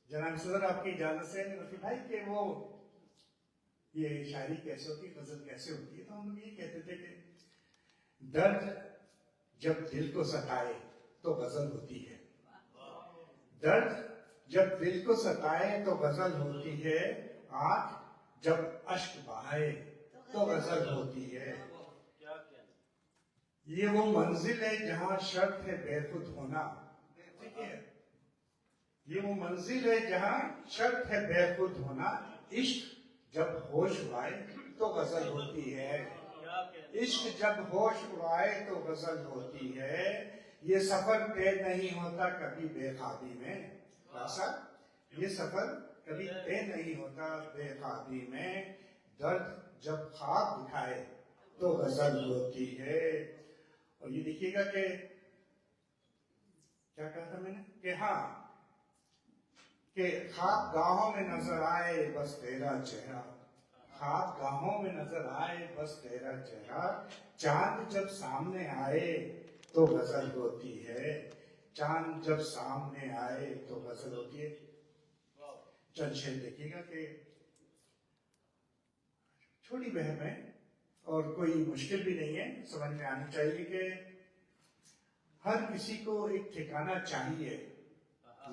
جناب صدر آپ کی اجازت سے رفیع بھائی کہ وہ یہ شاعری کیسے ہوتی ہے، غزل کیسے ہوتی ہے، تو ہم یہ کہتے تھے کہ درد جب دل کو ستائے تو غزل ہوتی ہے، درد جب دل کو ستائے تو غزل ہوتی ہے، آنکھ جب اشک بہائے تو غزل ہوتی ہے۔ یہ وہ منزل ہے جہاں شرط ہے بے خود ہونا، ٹھیک ہے، یہ وہ منزل ہے جہاں شرط ہے بے خود ہونا، عشق جب ہوش اڑائے تو غزل ہوتی ہے، عشق جب ہوش اڑائے تو غزل ہوتی ہے۔ یہ سفر طے نہیں ہوتا کبھی بے خوابی میں، یہ سفر کبھی طے نہیں ہوتا بے خوابی میں، درد جب خواب دکھائے تو غزل ہوتی ہے۔ اور یہ دیکھیے گا کہ کیا کہا تھا میں نے کہ ہاں کہ خواب گاہوں میں نظر آئے بس تیرا چہرہ، خواب گاہوں میں نظر آئے بس تیرا چہرہ، چاند جب سامنے آئے تو غزل ہوتی ہے، چاند جب سامنے آئے تو غزل ہوتی ہے۔ چند شعر دیکھیے گا کہ چھوٹی بہن ہے اور کوئی مشکل بھی نہیں ہے، سمجھ میں آنی چاہیے کہ ہر کسی کو ایک ٹھکانہ چاہیے۔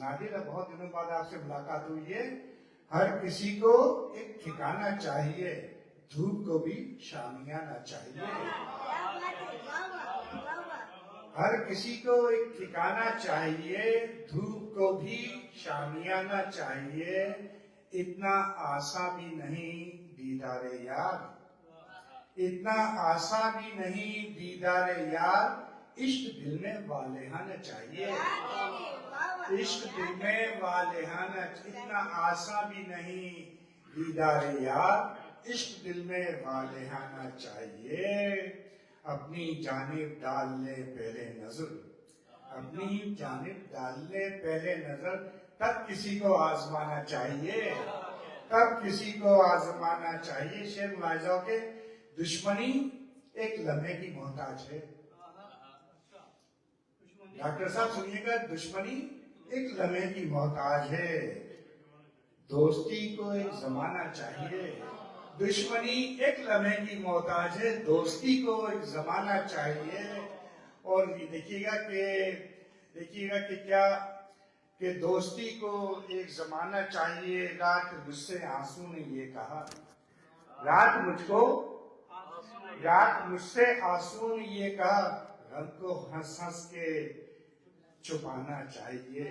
نادر بہت دنوں بعد آپ سے ملاقات ہوئی ہے، ہر کسی کو ایک ٹھکانہ چاہیے، دھوپ کو بھی شامیانہ چاہیے، ہر کسی کو ایک ٹھکانہ چاہیے، دھوپ کو بھی شامیانہ چاہیے، اتنا آسان بھی نہیں دیدار یار، اتنا آسان بھی نہیں دیدار یار، عشق دل میں والہانہ چاہیے، عشق دل میں والہانہ، اتنا آسان بھی نہیں دیدار یار، عشق دل میں والہانہ چاہیے، اپنی جانب ڈال لے پہلے نظر، اپنی جانب ڈال لے پہلے نظر، تب کسی کو آزمانا چاہیے، تب کسی کو آزمانا چاہیے۔ شعر ملاحظہ ہو کہ دشمنی ایک لمحے کی محتاج ہے، ڈاکٹر صاحب سنیے گا، دشمنی ایک لمحے کی محتاج ہے، دوستی کو ایک زمانہ چاہیے، دشمنی ایک لمحے کی محتاج ہے، دوستی کو ایک زمانہ چاہیے۔ اور یہ دیکھیے گا کہ کیا کہ دوستی کو ایک زمانہ چاہیے، رات مجھ سے آنسو نے یہ کہا، رات مجھ سے آنسو نے یہ کہا، رنگ کو ہنس ہنس کے چھپانا چاہیے،